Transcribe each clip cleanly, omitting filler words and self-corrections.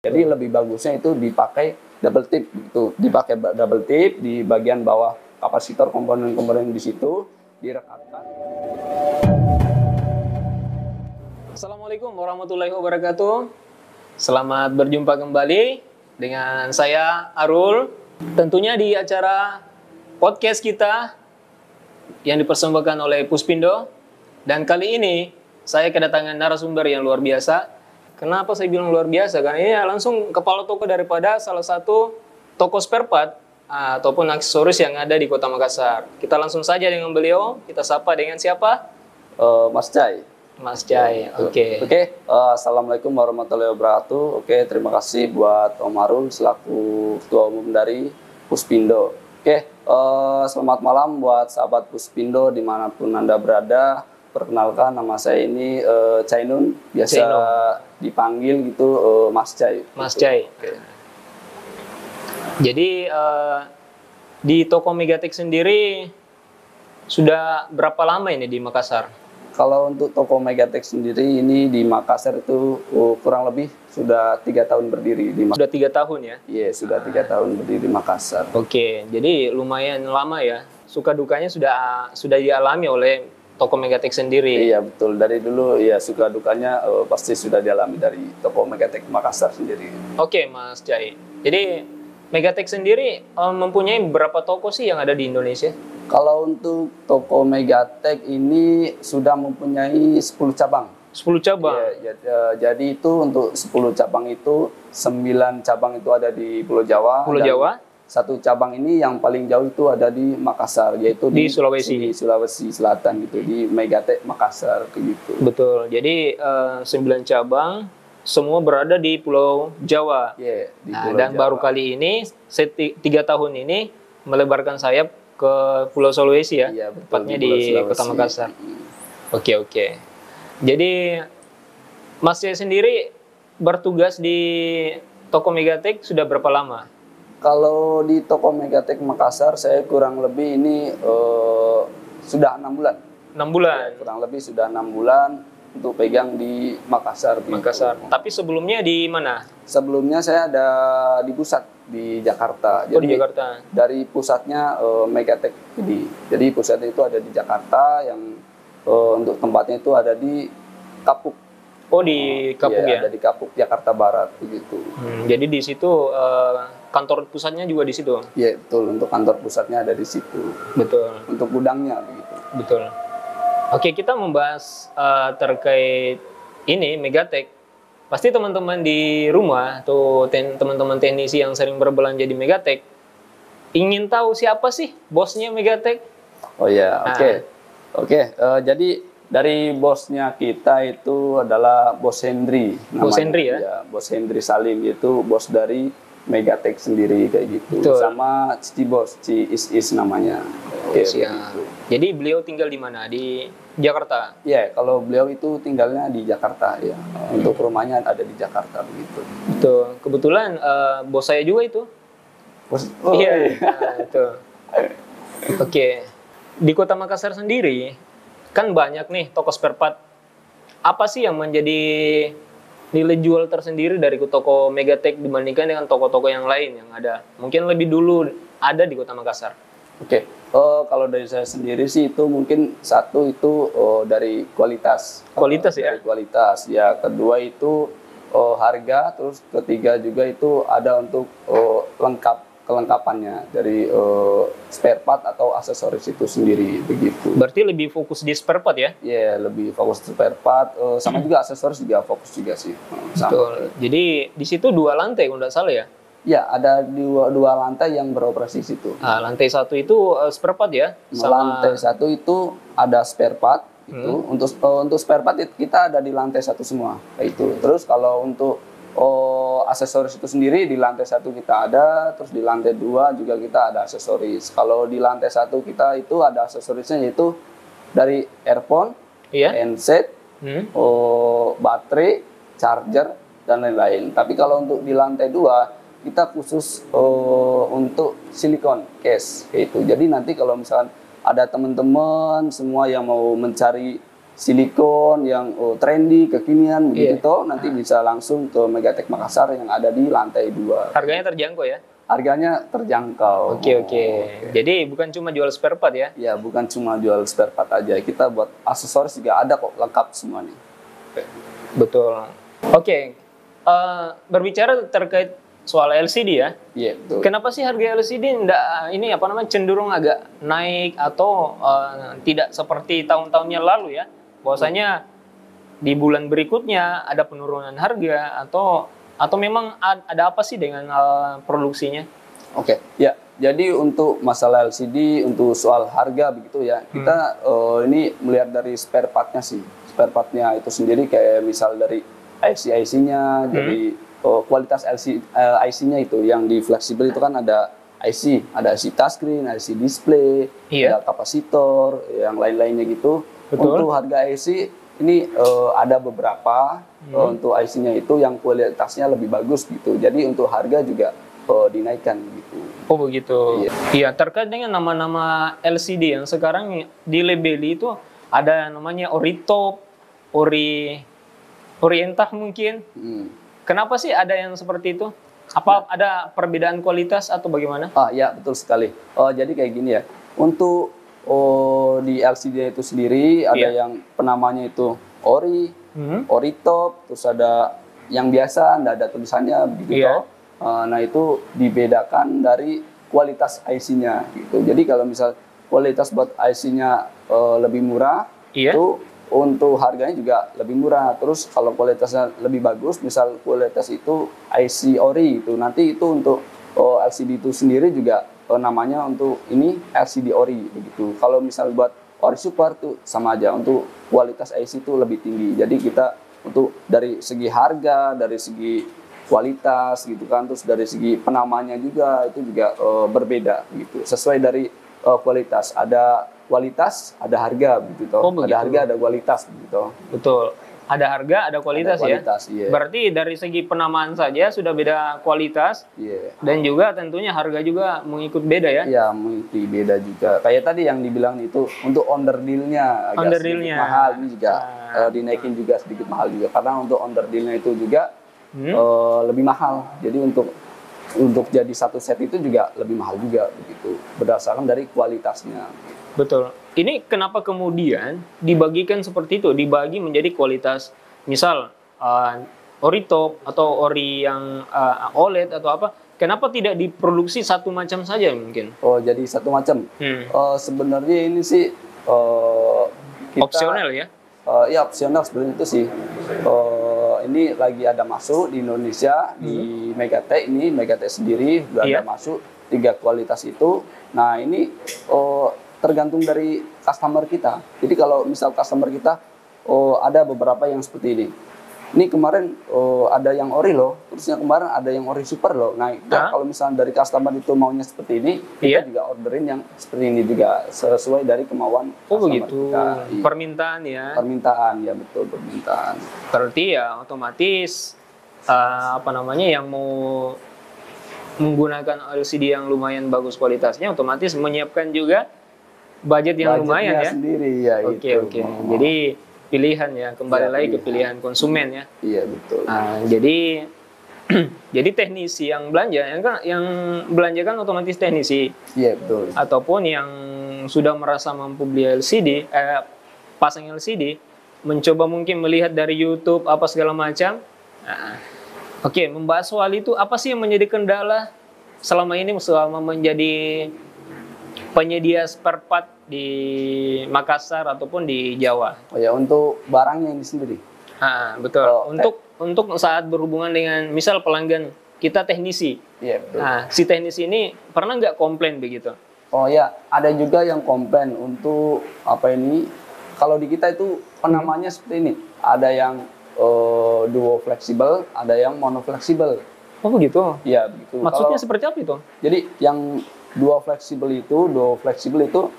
Jadi lebih bagusnya itu dipakai double tip gitu, dipakai double tip di bagian bawah kapasitor, komponen-komponen di situ direkatkan. Assalamualaikum warahmatullahi wabarakatuh. Selamat berjumpa kembali dengan saya Arul. Tentunya di acara podcast kita yang dipersembahkan oleh Puspindo. Dan kali ini saya kedatangan narasumber yang luar biasa. Kenapa saya bilang luar biasa? Karena ini langsung kepala toko daripada salah satu toko spare part ataupun aksesoris yang ada di Kota Makassar. Kita langsung saja dengan beliau. Kita sapa dengan siapa? Mas Cai. Mas Jai, oke. Assalamualaikum warahmatullahi wabarakatuh. Oke, terima kasih buat Om Arul selaku Ketua Umum dari Puspindo. Selamat malam buat sahabat Puspindo dimanapun Anda berada. Perkenalkan, nama saya ini Cainun, biasa dipanggil gitu Mas Cai. Mas Cai. Oke. Jadi di toko Megatek sendiri sudah berapa lama ini di Makassar? Kalau untuk toko Megatek sendiri ini di Makassar itu kurang lebih sudah 3 tahun berdiri di Makassar. Sudah 3 tahun ya? Iya, sudah 3 tahun berdiri di Makassar. Oke, jadi lumayan lama ya. Suka dukanya sudah dialami oleh toko Megatek sendiri. Iya, betul. Dari dulu ya suka dukanya pasti sudah dialami dari toko Megatek Makassar sendiri. Oke, Mas Jai. Jadi Megatek sendiri mempunyai berapa toko sih yang ada di Indonesia? Kalau untuk toko Megatek ini sudah mempunyai 10 cabang. 10 cabang? Ya, jadi itu untuk 10 cabang itu 9 cabang itu ada di Pulau Jawa. Pulau Jawa? Satu cabang ini yang paling jauh itu ada di Makassar, yaitu di Sulawesi. Di Sulawesi Selatan gitu, di Megatek Makassar gitu. Betul. Jadi 9 cabang semua berada di Pulau Jawa. Yeah, di Pulau dan Jawa. Baru kali ini 3 tahun ini melebarkan sayap ke Pulau Sulawesi ya, iya, betul, tepatnya di Kota Makassar. Oke. Jadi Mas Jai sendiri bertugas di toko Megatek sudah berapa lama? Kalau di toko Megatek Makassar saya kurang lebih ini sudah 6 bulan. 6 bulan? Ya, kurang lebih sudah 6 bulan untuk pegang di Makassar. Makassar. Gitu. Tapi sebelumnya di mana? Sebelumnya saya ada di pusat di Jakarta. Jadi, di Jakarta. Dari pusatnya Megatek. Jadi pusatnya itu ada di Jakarta, yang untuk tempatnya itu ada di Kapuk. Oh, di Kapuk ya? Ada di Kapuk, Jakarta Barat begitu. Jadi di situ kantor pusatnya juga di situ. Iya, betul. Untuk kantor pusatnya ada di situ. Betul. Untuk gudangnya begitu. Betul. Oke, kita membahas terkait ini Megatek. Pasti teman-teman di rumah atau teman-teman teknisi yang sering berbelanja di Megatek ingin tahu siapa sih bosnya Megatek? Oh ya, oke. Jadi dari bosnya kita itu adalah Bos Hendri. Bos Hendri ya? Ya, Bos Hendri Salim itu bos dari Megatek sendiri kayak gitu. Betul. Sama Ci Bos, Ci Is namanya. Oke, siap. Jadi beliau tinggal di mana? Di Jakarta? Iya, kalau beliau itu tinggalnya di Jakarta ya. Untuk rumahnya ada di Jakarta begitu. Betul. Kebetulan bos saya juga itu. Iya. Itu. Oke. Di Kota Makassar sendiri kan banyak nih toko spare part. Apa sih yang menjadi nilai jual tersendiri dari toko Megatek dibandingkan dengan toko-toko yang lain yang ada? Mungkin lebih dulu ada di Kota Makassar. Oke. Kalau dari saya sendiri sih itu mungkin satu itu dari kualitas. Kualitas ya? Dari kualitas. Ya, kedua itu harga, terus ketiga juga itu ada untuk kelengkapannya dari spare part atau aksesoris itu sendiri begitu. Berarti lebih fokus di spare part ya? Iya, lebih fokus spare part, sama juga aksesoris juga fokus juga sih. Betul. Jadi di situ 2 lantai kalau nggak salah ya? Ya, ada dua lantai yang beroperasi di situ. Nah, lantai 1 itu spare part ya? Lantai 1 itu ada spare part. Itu untuk spare part kita ada di lantai 1 semua. Itu. Terus kalau untuk aksesoris itu sendiri di lantai 1 kita ada, terus di lantai 2 juga kita ada aksesoris. Kalau di lantai 1 kita itu ada aksesorisnya, yaitu dari earphone, handset, baterai, charger, dan lain-lain. Tapi kalau untuk di lantai 2 kita khusus untuk silikon case, itu. Jadi nanti kalau misalkan ada teman-teman semua yang mau mencari silikon yang trendy, kekinian begitu Iya. toh, nanti bisa langsung ke Megatek Makassar yang ada di lantai 2. Harganya terjangkau ya? Harganya terjangkau. Oke. Jadi bukan cuma jual spare part ya? Ya, bukan cuma jual spare part aja. Kita buat aksesoris juga ada kok, lengkap semuanya. Betul. Oke. Berbicara terkait soal LCD ya. Iya, betul. Kenapa sih harga LCD cenderung agak naik atau tidak seperti tahun-tahunnya lalu ya? Bahwasanya di bulan berikutnya ada penurunan harga atau memang ada apa sih dengan produksinya? Oke, ya. Jadi untuk masalah LCD, untuk soal harga begitu ya, kita ini melihat dari spare part-nya sih. Spare part-nya itu sendiri kayak misal dari IC-nya, jadi kualitas IC-nya itu yang di fleksibel itu kan ada IC touchscreen, IC display, Iya. ada kapasitor, yang lain-lainnya gitu. Betul. Untuk harga IC ini ada beberapa untuk IC-nya itu yang kualitasnya lebih bagus gitu. Jadi untuk harga juga dinaikkan gitu. Oh begitu. Iya. Iya, terkait dengan nama-nama LCD yang sekarang dilabeli itu ada namanya Oritop, Orientah mungkin. Kenapa sih ada yang seperti itu? Apa ada perbedaan kualitas atau bagaimana? Ya, betul sekali. Jadi kayak gini ya. Untuk di LCD itu sendiri ada Iya. yang penamanya itu Ori, Oritop, terus ada yang biasa, nggak ada tulisannya begitu. Iya. Nah, itu dibedakan dari kualitas IC-nya gitu. Jadi kalau misal kualitas buat IC-nya lebih murah, Iya. itu untuk harganya juga lebih murah. Terus kalau kualitasnya lebih bagus, misal kualitas itu IC Ori itu, nanti itu untuk LCD itu sendiri juga namanya untuk ini LCD Ori begitu. Kalau misal buat Ori Super tuh sama aja, untuk kualitas IC itu lebih tinggi. Jadi kita untuk dari segi harga, dari segi kualitas gitu kan, terus dari segi penamanya juga itu juga berbeda gitu. Sesuai dari kualitas, ada kualitas, ada harga begitu. Oh, begitu. Ada harga, ada kualitas begitu. Betul. Ada harga, ada kualitas, Ada kualitas, ya. iya. Berarti dari segi penamaan saja sudah beda kualitas Iya. dan juga tentunya harga juga mengikut beda ya. Iya, mungkin beda juga. Kayak tadi yang dibilang itu untuk onderdilnya agak Onderdilnya. sedikit mahal, ini juga dinaikin juga sedikit mahal juga karena untuk onderdilnya itu juga lebih mahal. Jadi untuk jadi satu set itu juga lebih mahal juga begitu, berdasarkan dari kualitasnya. Betul. Ini kenapa kemudian dibagikan seperti itu, dibagi menjadi kualitas, misal ori top atau ori yang OLED atau apa? Kenapa tidak diproduksi satu macam saja mungkin? Oh, jadi satu macam. Sebenarnya ini sih kita, Opsional ya? Ya opsional sebenarnya itu sih. Ini lagi ada masuk di Indonesia di Megatek ini, Megatek sendiri sudah Iya. ada masuk 3 kualitas itu. Nah ini tergantung dari customer kita. Jadi kalau misal customer kita ada beberapa yang seperti ini. Ini kemarin ada yang ori loh, terus yang kemarin ada yang ori super loh. Nah kalau misalnya dari customer itu maunya seperti ini, Iya. kita juga orderin yang seperti ini juga sesuai dari kemauan Oh customer begitu. kita. Iya. Permintaan ya. Permintaan, ya betul, permintaan. Berarti ya otomatis yang mau menggunakan LCD yang lumayan bagus kualitasnya otomatis menyiapkan juga budget yang lumayan ya. Sendiri ya. Oke. Jadi pilihan ya, kembali Ya, lagi ke pilihan. pilihan konsumen ya. Iya betul. Jadi jadi teknisi yang belanja yang belanja kan otomatis teknisi Iya betul. ataupun yang sudah merasa mampu beli LCD pasang LCD mencoba mungkin melihat dari YouTube apa segala macam. Oke, membahas soal itu, apa sih yang menjadi kendala selama menjadi penyedia spare part di Makassar ataupun di Jawa? Oh ya, untuk barangnya ini sendiri. Betul. Untuk saat berhubungan dengan misal pelanggan kita teknisi. Iya betul. Nah, si teknisi ini pernah nggak komplain begitu? Oh ya, ada juga yang komplain untuk apa ini? Kalau di kita itu penamanya seperti ini. Ada yang duo fleksibel, ada yang mono fleksibel. Oh begitu. Iya begitu. Maksudnya seperti apa itu? Jadi yang duo fleksibel itu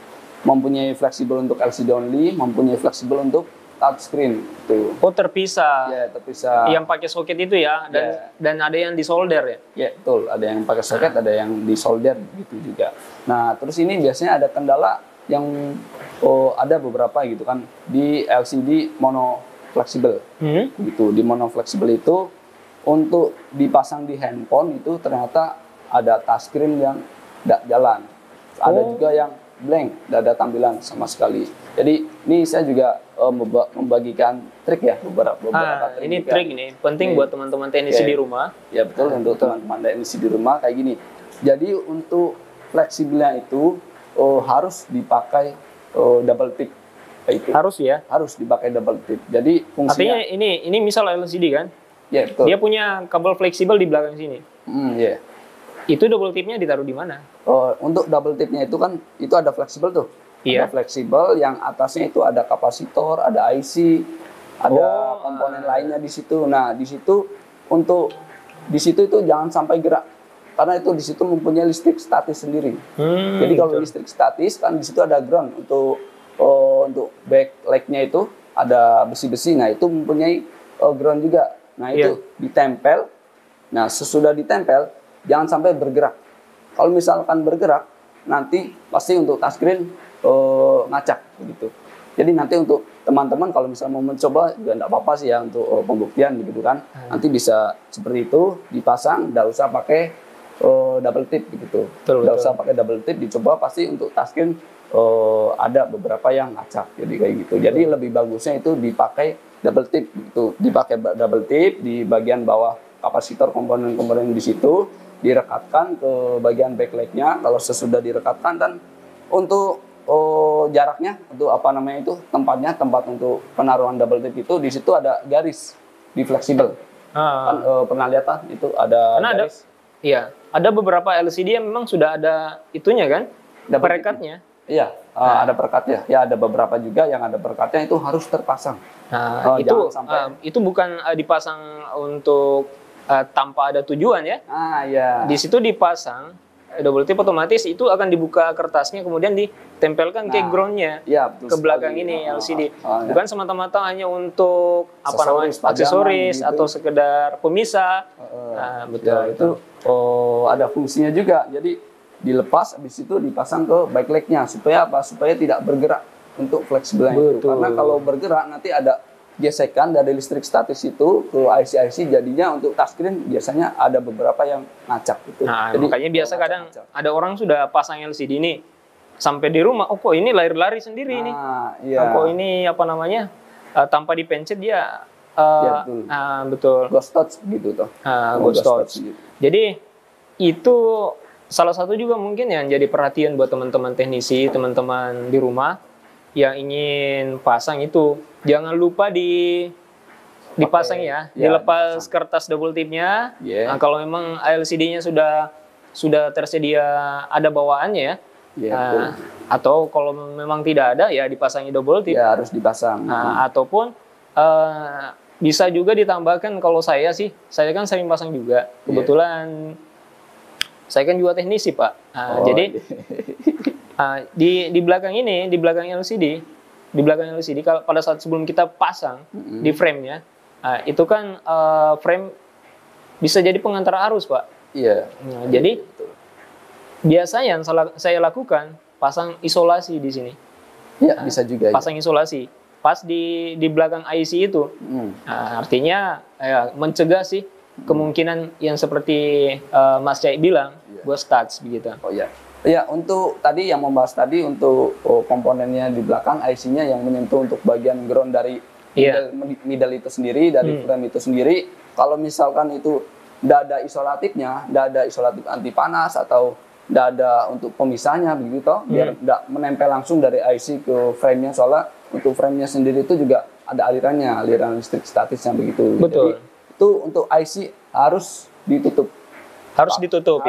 mempunyai fleksibel untuk LCD only, mempunyai fleksibel untuk touchscreen itu. Oh terpisah. Ya, terpisah. Yang pakai soket itu ya, dan ada yang disolder ya. Ya, betul. Ada yang pakai soket, ada yang disolder gitu juga. Nah, terus ini biasanya ada kendala yang ada beberapa gitu kan di LCD mono fleksibel gitu. Di mono fleksibel itu untuk dipasang di handphone itu ternyata ada touchscreen yang tidak jalan, ada juga yang blank, tidak ada tampilan sama sekali. Jadi ini saya juga membagikan trik ya, beberapa trik. Ini juga. trik ini penting buat teman-teman teknisi di rumah. Ya betul, untuk teman-teman teknisi di rumah kayak gini. Jadi untuk fleksibelnya itu harus dipakai double tip. Itu Harus ya. harus dipakai double tip. Jadi fungsinya. Artinya ini misal LCD kan, Ya betul. dia punya kabel fleksibel di belakang sini. Ya. Itu double tipnya ditaruh di mana? Untuk double tipnya itu kan itu ada fleksibel tuh. Iya. Ada fleksibel yang atasnya itu ada kapasitor, ada IC, ada komponen lainnya di situ. Nah, di situ itu jangan sampai gerak. Karena itu di situ mempunyai listrik statis sendiri. Jadi kalau listrik statis kan di situ ada ground untuk backlightnya itu ada besi-besi. Nah, itu mempunyai ground juga. Nah, itu ditempel. Nah, sesudah ditempel jangan sampai bergerak. Kalau misalkan bergerak, nanti pasti untuk touchscreen ngacak begitu. Jadi nanti untuk teman-teman kalau misalnya mau mencoba juga enggak apa-apa sih ya untuk pembuktian gitu kan. Nanti bisa seperti itu dipasang, enggak usah pakai double tip begitu. Enggak usah pakai double tip, dicoba pasti untuk touchscreen ada beberapa yang ngacak. Jadi kayak gitu. Jadi lebih bagusnya itu dipakai double tip gitu. Dipakai double tip di bagian bawah kapasitor, komponen-komponen di situ direkatkan ke bagian backlightnya. Kalau sesudah direkatkan, dan untuk jaraknya untuk tempat untuk penaruhan double tip itu di situ ada garis di fleksibel. Kan pernah lihat itu ada garis. Ada beberapa LCD yang memang sudah ada itunya kan, perekatnya. Iya, ada perekatnya. Ya, ada beberapa juga yang ada perekatnya, itu harus terpasang. Nah, itu bukan dipasang untuk tanpa ada tujuan ya. Iya. Di situ dipasang double tip, otomatis itu akan dibuka kertasnya, kemudian ditempelkan ke groundnya, ke belakang ini LCD. Bukan semata-mata hanya untuk aksesoris atau sekedar pemisah. Betul. Ya, itu ada fungsinya juga. Jadi dilepas, habis itu dipasang ke backlightnya supaya apa? Supaya tidak bergerak untuk fleksibelnya itu. Karena kalau bergerak nanti ada gesekan dari listrik statis itu ke IC-IC, jadinya untuk touchscreen biasanya ada beberapa yang ngacak gitu. Nah, jadi makanya biasa kadang ada orang sudah pasang LCD ini sampai di rumah, kok ini lari-lari sendiri ini. Kok ini tanpa dipencet dia betul. Ghost touch gitu toh. Ghost touch. Gitu. Jadi itu salah satu juga mungkin yang jadi perhatian buat teman-teman teknisi, teman-teman di rumah yang ingin pasang itu, jangan lupa dipasang dilepas kertas double tipnya. Nah, kalau memang LCD-nya sudah tersedia ada bawaannya atau kalau memang tidak ada ya dipasangi double tip. Ya, harus dipasang. Ataupun bisa juga ditambahkan, kalau saya kan sering pasang juga. Kebetulan saya kan juga teknisi, Pak. Jadi di belakang ini, di belakang LCD, kalau pada saat sebelum kita pasang di frame-nya, itu kan frame bisa jadi pengantar arus, Pak. Iya. Nah, jadi biasanya yang saya lakukan pasang isolasi di sini. Iya, bisa juga. Pasang isolasi pas di belakang IC itu. Artinya mencegah sih kemungkinan yang seperti Mas Cai bilang, ghost touch begitu. Oh iya. Ya, untuk tadi yang membahas tadi untuk komponennya di belakang, IC-nya yang menyentuh untuk bagian ground dari middle itu sendiri, dari frame itu sendiri. Kalau misalkan itu tidak ada isolatifnya, tidak ada isolatif anti panas atau tidak ada untuk pemisahnya begitu, biar tidak menempel langsung dari IC ke frame-nya, soalnya untuk frame-nya sendiri itu juga ada aliran listrik statisnya begitu. Betul. Jadi, itu untuk IC harus ditutup. Harus ditutup.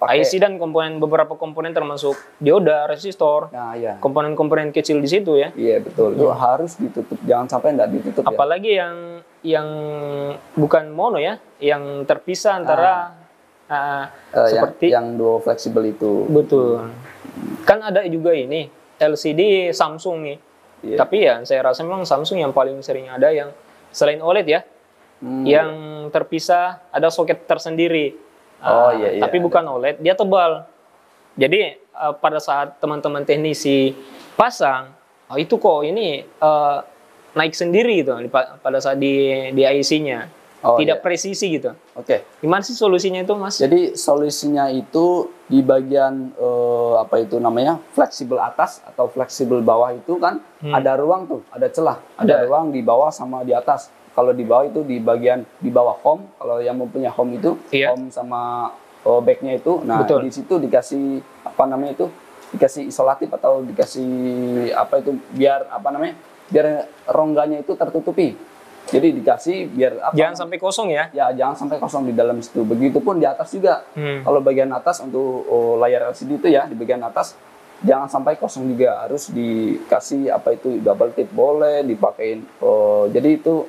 Pakai IC dan beberapa komponen termasuk dioda, resistor, komponen-komponen kecil di situ ya. Iya betul, itu harus ditutup, jangan sampai tidak ditutup. Apalagi yang bukan mono ya, yang terpisah antara seperti yang duo fleksibel itu. Betul. Kan ada juga ini LCD Samsung nih. Tapi ya saya rasa memang Samsung yang paling sering ada, yang selain OLED ya, yang terpisah ada soket tersendiri. Tapi bukan OLED, dia tebal. Jadi pada saat teman-teman teknisi pasang, oh itu kok ini naik sendiri gitu pada saat di IC-nya. Oh, Tidak iya. presisi gitu. Oke. Gimana sih solusinya itu, Mas? Jadi solusinya itu di bagian apa itu namanya fleksibel atas atau fleksibel bawah itu kan ada ruang tuh, ada celah, ada ruang di bawah sama di atas. Kalau di bawah itu di bagian di bawah home, kalau yang mempunyai home itu Iya. home sama backnya itu, nah Betul. di situ dikasih apa namanya itu, dikasih isolatif atau dikasih apa itu biar apa namanya, biar rongganya itu tertutupi. Jadi dikasih biar apa? Jangan sampai kosong ya. Ya, jangan sampai kosong di dalam situ. Begitupun di atas juga. Kalau bagian atas untuk layar LCD itu ya, di bagian atas jangan sampai kosong juga. Harus dikasih apa itu double tip boleh, dipakein. Jadi itu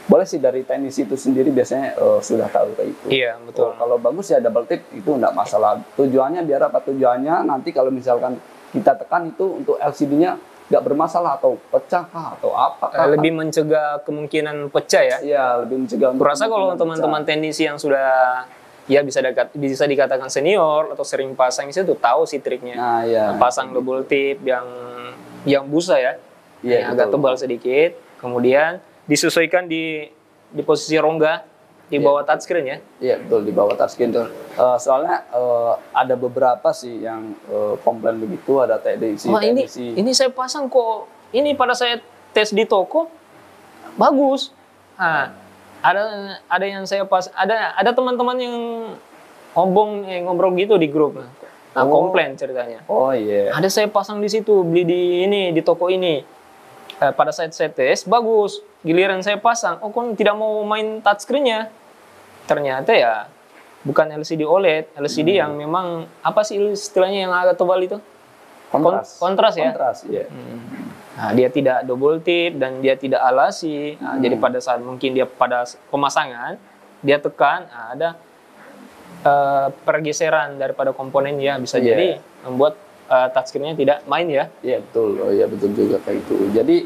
boleh sih dari teknisi itu sendiri biasanya sudah tahu kayak itu. Iya, betul. Kalau bagus ya double tip itu enggak masalah. Tujuannya biar apa? Tujuannya nanti kalau misalkan kita tekan itu untuk LCD-nya nggak bermasalah atau pecah kah atau apa kah. Lebih mencegah kemungkinan pecah ya. Iya, lebih mencegah untuk Kurasa kalau kemungkinan teman-teman pecah. teknisi yang sudah ya bisa dikatakan senior atau sering pasang itu tahu sih triknya. Nah, ya. Pasang double tip yang busa ya. Iya, yang agak betul. tebal sedikit. Kemudian disesuaikan di posisi rongga di bawah touchscreen ya. Iya, betul, di bawah touchscreen tuh. Soalnya ada beberapa sih yang komplain begitu, ada teknisi. Wah, ini saya pasang kok. Ini pada saya tes di toko bagus. Nah, ada yang saya ada teman-teman yang ngobrol gitu di grup. Nah, komplain ceritanya. Oh iya. Ada saya pasang di situ, beli di toko ini. Pada saat saya tes bagus. Giliran saya pasang, oh kok tidak mau main touchscreen-nya. Ternyata ya bukan LCD OLED, LCD yang memang apa sih istilahnya yang agak tebal itu? Kontras ya. Kontras, iya. Nah, dia tidak double tip dan dia tidak alasi. Nah, jadi pada saat mungkin dia pada pemasangan dia tekan, ada pergeseran daripada komponen ya bisa jadi membuat touchscreen-nya tidak main ya. Iya betul, oh iya betul juga kayak itu. Jadi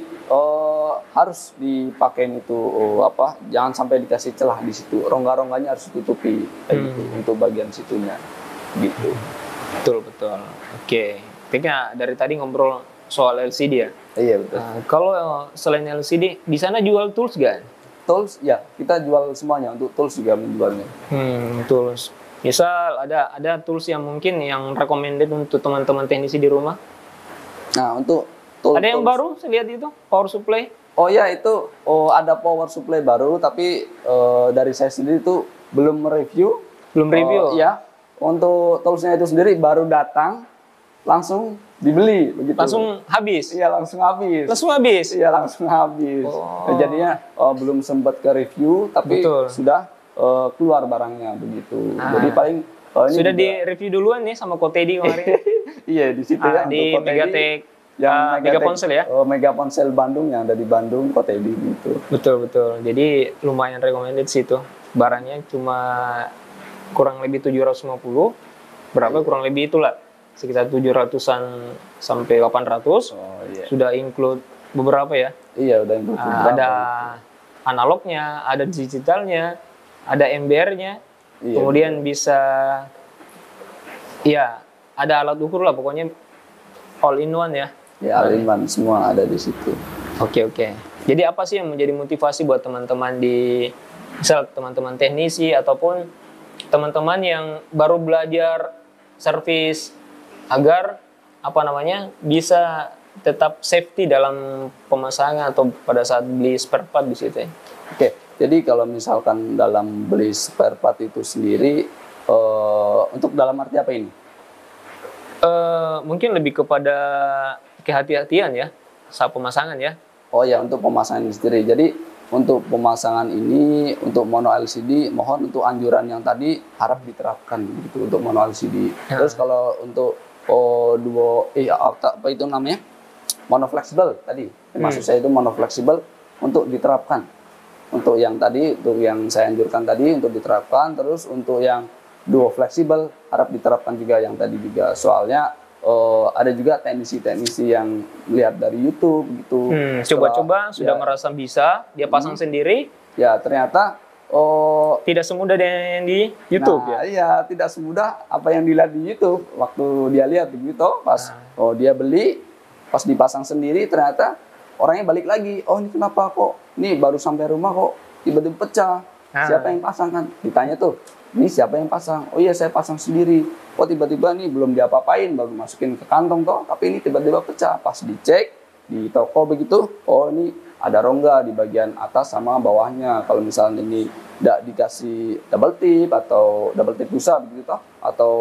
harus dipakein itu apa? Jangan sampai dikasih celah di situ. Rongga-rongganya harus ditutupi kayak gitu untuk bagian situnya, gitu. Betul. Oke. Kayaknya dari tadi ngobrol soal LCD ya. Iya betul. Nah, kalau selain LCD di sana jual tools gak? Tools ya kita jual semuanya, untuk tools juga menjualnya. Tools. Misal ada tools yang mungkin yang recommended untuk teman-teman teknisi di rumah. Nah untuk tools. Ada yang baru saya lihat itu power supply. Oh ya itu ada power supply baru, tapi dari saya sendiri itu belum mereview. Belum review. Ya, untuk toolsnya itu sendiri baru datang, langsung dibeli begitu. Langsung habis. Iya langsung habis. Langsung habis. Iya langsung habis. Nah, jadinya belum sempat ke review, tapi sudah keluar barangnya begitu. Jadi paling ini sudah juga, di review duluan nih sama Kotedi kemarin. iya di situ ya Di untuk Kotedi. Megatek. Yang Mega Ponsel ya? Mega Ponsel Bandung yang ada di Bandung, Kotedi gitu. Betul. Jadi lumayan recommended sih itu. Barangnya cuma kurang lebih 750. Berapa kurang lebih itulah. Sekitar 700-an sampai 800. Oh iya. Sudah include beberapa ya. Iya, udah include beberapa. Ada analognya, ada digitalnya, ada MBR-nya. Iya, Kemudian bisa ya, ada alat ukur lah pokoknya all in one ya. Ya, all-in-one semua ada di situ. Oke. Jadi apa sih yang menjadi motivasi buat teman-teman misal teman-teman teknisi ataupun teman-teman yang baru belajar servis agar bisa tetap safety dalam pemasangan atau pada saat beli spare part di situ ya. Oke, jadi kalau misalkan dalam beli spare part itu sendiri, untuk dalam arti apa ini? Mungkin lebih kepada kehati-hatian ya saat pemasangan ya. Oh ya, untuk pemasangan ini sendiri. Jadi untuk pemasangan ini, untuk mono LCD, mohon untuk anjuran yang tadi harap diterapkan gitu untuk mono LCD. Terus kalau untuk apa itu namanya? Mono fleksibel tadi. Maksud saya itu mono fleksibel untuk diterapkan. Untuk yang tadi, untuk yang saya anjurkan tadi untuk diterapkan. Terus untuk yang duo fleksibel harap diterapkan juga yang tadi juga. Soalnya ada juga teknisi-teknisi yang melihat dari YouTube gitu. Coba-coba sudah merasa bisa, dia pasang sendiri. Ya ternyata tidak semudah yang di YouTube ya. Iya, tidak semudah apa yang dilihat di YouTube. Waktu dia lihat begitu, pas dia beli, pas dipasang sendiri ternyata orangnya balik lagi, oh ini kenapa kok, ini baru sampai rumah kok tiba-tiba pecah, siapa yang pasang kan, ditanya tuh, ini siapa yang pasang, oh iya saya pasang sendiri, oh tiba-tiba nih belum diapa-apain, baru masukin ke kantong toh, tapi ini tiba-tiba pecah, pas dicek di toko begitu, oh ini ada rongga di bagian atas sama bawahnya. Kalau misalnya ini tidak dikasih double tip atau double tip busa begitu toh, atau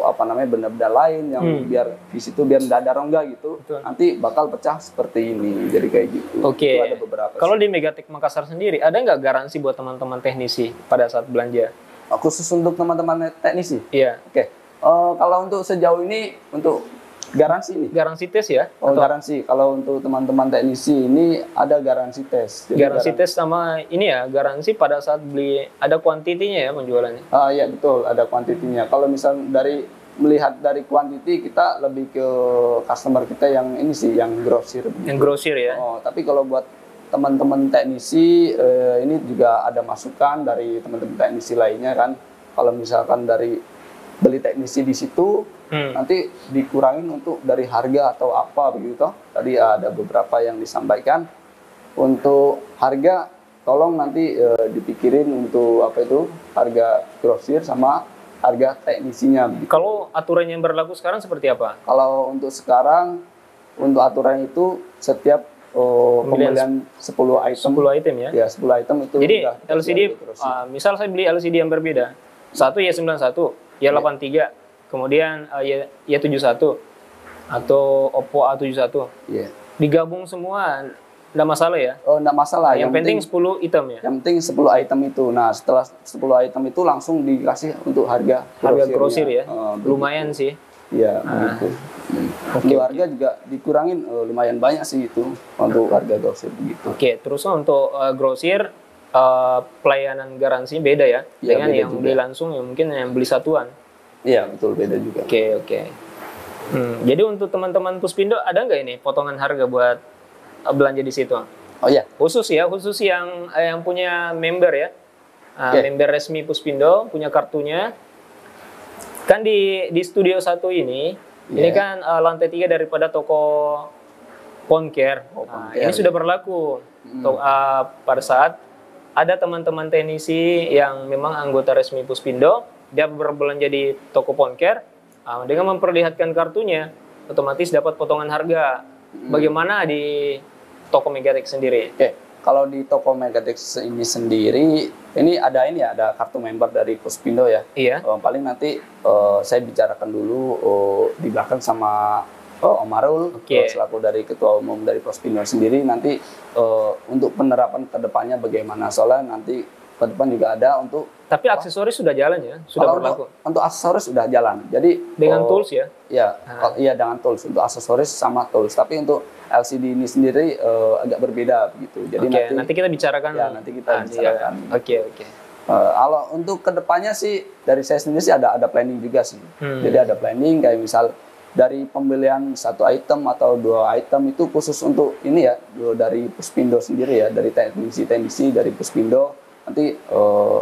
apa namanya benda-benda lain yang biar di situ biar tidak ada rongga gitu, Betul. nanti bakal pecah seperti ini. Jadi kayak gitu. Oke. Itu ada beberapa. Kalau di Megatek Makassar sendiri ada nggak garansi buat teman-teman teknisi pada saat belanja? Khusus untuk teman-teman teknisi. Iya. Oke. Kalau untuk sejauh ini untuk garansi ini. Garansi tes ya? Oh, garansi. Kalau untuk teman-teman teknisi ini ada garansi tes. Jadi Garansi tes sama ini ya, garansi pada saat beli, ada kuantitinya ya penjualannya? Ya betul, ada kuantitinya. Kalau misal melihat dari kuantiti, kita lebih ke customer kita yang ini sih, yang grosir. Yang grosir ya? Tapi kalau buat teman-teman teknisi, ini juga ada masukan dari teman-teman teknisi lainnya kan. Kalau misalkan dari beli teknisi di situ, nanti dikurangin untuk dari harga atau apa begitu. Tadi ada beberapa yang disampaikan. Untuk harga, tolong nanti dipikirin untuk apa itu, harga grosir sama harga teknisinya. Begitu. Kalau aturan yang berlaku sekarang seperti apa? Kalau untuk sekarang, untuk aturan itu setiap pembelian 10 item. 10 item ya? Ya, 10 item itu. Jadi udah LCD, misal saya beli LCD yang berbeda. Satu Y91, Y83, kemudian Y71, atau Oppo A71. Iya. Digabung semua, enggak masalah ya? Oh, enggak masalah. Yang penting 10 item ya? Yang penting 10 item itu. Nah, setelah 10 item itu langsung dikasih untuk harga grosir ya? Lumayan sih. Iya, begitu. Untuk harga juga dikurangin lumayan banyak sih itu untuk harga grosir begitu. Oke, terus untuk grosir, pelayanan garansinya beda ya? Ya, dengan beda yang juga. beli langsung, yang mungkin yang beli satuan. Iya, betul, beda juga. Oke. Jadi untuk teman-teman Puspindo ada nggak ini potongan harga buat belanja di situ? Oh iya. Khusus yang punya member ya, Oke. member resmi Puspindo, punya kartunya. Kan di studio 1 ini kan lantai 3 daripada toko Poncare. Poncare, Ini sudah berlaku pada saat ada teman-teman teknisi yang memang anggota resmi Puspindo, dia berbelanja di toko Poncare, dengan memperlihatkan kartunya, otomatis dapat potongan harga. Bagaimana di toko Megatek sendiri? Oke. Kalau di toko Megatek ini sendiri, ini ada kartu member dari Puspindo ya. Iya. Paling nanti saya bicarakan dulu di belakang sama Om Arul, selaku dari Ketua Umum dari Puspindo sendiri, nanti untuk penerapan kedepannya bagaimana. Soalnya nanti ke depan juga ada untuk. Tapi aksesoris sudah jalan ya? Sudah berlaku? Untuk aksesoris sudah jalan. Jadi dengan tools ya? Iya, dengan tools. Untuk aksesoris sama tools. Tapi untuk LCD ini sendiri agak berbeda begitu. Jadi nanti kita bicarakan. Ya, nanti kita bicarakan. Oke. Kalau untuk kedepannya sih dari saya sendiri sih ada planning juga sih. Jadi ada planning kayak misal dari pembelian 1 item atau 2 item itu khusus untuk ini ya, dari Puspindo sendiri ya, dari teknisi dari Puspindo nanti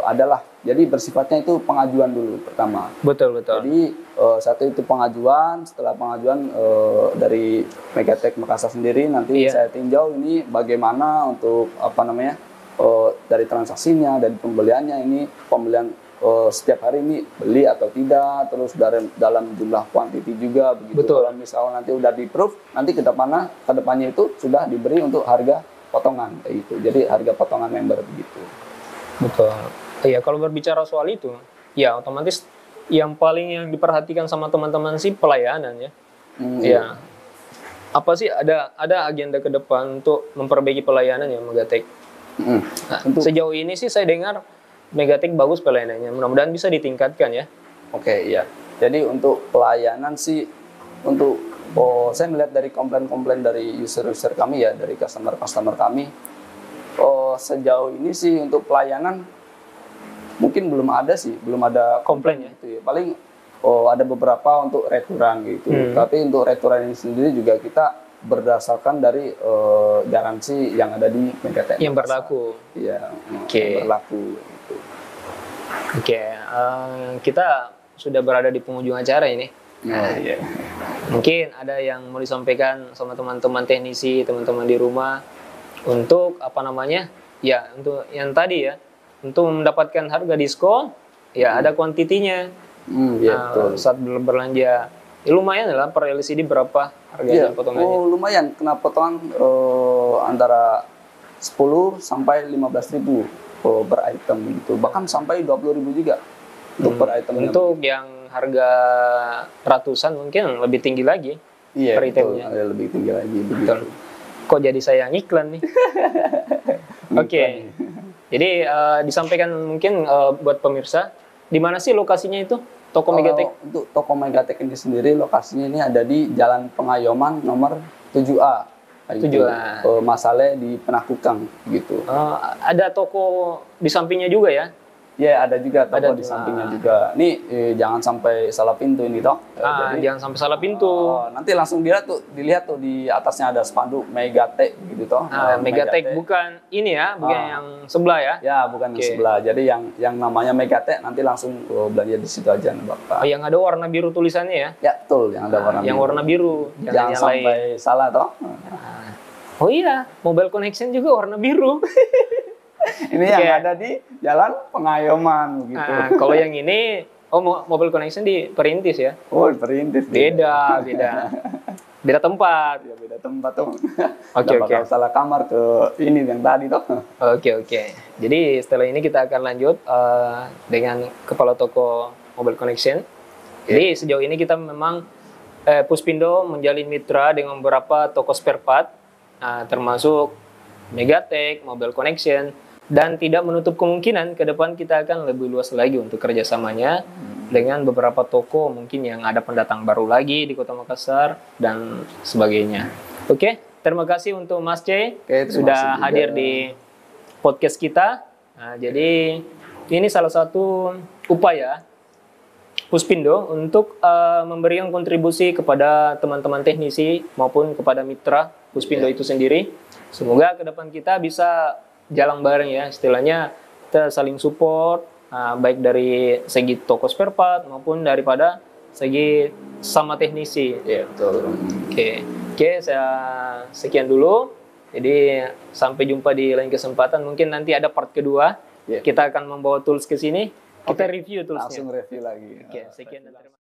adalah. Jadi bersifatnya itu pengajuan dulu pertama. Betul. Jadi satu itu pengajuan, setelah pengajuan dari Megatek Makassar sendiri nanti saya tinjau ini bagaimana untuk apa namanya dari transaksinya, dari pembeliannya ini pembelian setiap hari ini beli atau tidak, terus dalam jumlah kuantiti juga begitu. Betul. Kalau misalnya nanti udah di-proof, nanti kedepannya itu sudah diberi untuk harga potongan kayak gitu. Jadi harga potongan member begitu. Betul. Iya, kalau berbicara soal itu, ya otomatis yang paling diperhatikan sama teman-teman sih pelayanan ya. Ya. Apa sih ada agenda ke depan untuk memperbaiki pelayanan ya Megatek? Nah, sejauh ini sih saya dengar Megatek bagus pelayanannya. Mudah-mudahan bisa ditingkatkan ya. Oke, iya. Jadi untuk pelayanan sih saya melihat dari komplain-komplain dari user-user kami ya, dari customer kami. Sejauh ini sih untuk pelayanan mungkin belum ada komplain ya. Gitu ya. Paling ada beberapa untuk returan gitu. Tapi untuk returan ini sendiri juga kita berdasarkan dari garansi yang ada di Megatek yang berlaku. Iya, yang berlaku gitu. Oke, kita sudah berada di penghujung acara ini. Iya. Mungkin ada yang mau disampaikan sama teman-teman teknisi, teman-teman di rumah untuk apa namanya? Ya, untuk yang tadi ya, untuk mendapatkan harga diskon, ya ada kuantitinya. Iya betul. Saat berbelanja, ya lumayan lah per LCD berapa Iya, harganya potongannya. oh lumayan, kena potongan antara 10 sampai 15.000 per item gitu. Bahkan sampai 20.000 juga untuk per itemnya. Untuk yang harga ratusan mungkin lebih tinggi lagi Iya, per betul, itemnya. ada lebih tinggi lagi begitu. Betul. Kok jadi saya yang iklan nih? Oke. Jadi disampaikan mungkin buat pemirsa, di mana sih lokasinya itu toko Megatek? Untuk toko Megatek ini sendiri lokasinya ini ada di Jalan Pengayoman nomor 7A. 7A. Masale di Penakukang gitu. Ada toko di sampingnya juga ya? Ya, ada juga toko Ada di juga. sampingnya juga. Nih, jangan sampai salah pintu ini toh. Jangan sampai salah pintu. Nanti langsung dilihat tuh di atasnya ada spanduk Megatek gitu toh. Megatek bukan ini ya, bukan yang sebelah ya? Ya, bukan yang sebelah. Jadi yang namanya Megatek nanti langsung belanja di situ aja nih, Bapak. Yang ada warna biru tulisannya ya? Ya, betul, yang ada warna Yang biru. warna biru. Jangan sampai salah toh. Oh iya, Mobile Connection juga warna biru. Ini yang ada di Jalan Pengayoman gitu. Kalau yang ini, Mobile Connection di Perintis ya? Oh, perintis. Beda. Beda tempat. Ya, beda tempat tuh. Oke. Bakal salah kamar ke ini yang tadi toh. Oke. Jadi setelah ini kita akan lanjut dengan kepala toko Mobile Connection. Jadi sejauh ini kita memang Puspindo menjalin mitra dengan beberapa toko spare part, termasuk Megatek, Mobile Connection, dan tidak menutup kemungkinan ke depan kita akan lebih luas lagi untuk kerjasamanya dengan beberapa toko mungkin yang ada pendatang baru lagi di Kota Makassar dan sebagainya. Oke, terima kasih untuk Mas C sudah hadir di podcast kita. Jadi ini salah satu upaya Puspindo untuk memberikan kontribusi kepada teman-teman teknisi maupun kepada mitra Puspindo itu sendiri. Semoga ke depan kita bisa jalan bareng ya, istilahnya kita saling support, baik dari segi toko spare part maupun daripada segi sama teknisi. Iya, betul. Oke, saya sekian dulu. Jadi sampai jumpa di lain kesempatan. Mungkin nanti ada part kedua. Kita akan membawa tools ke sini. Kita review toolsnya. Langsung review lagi. Oke, sekian dan terima kasih.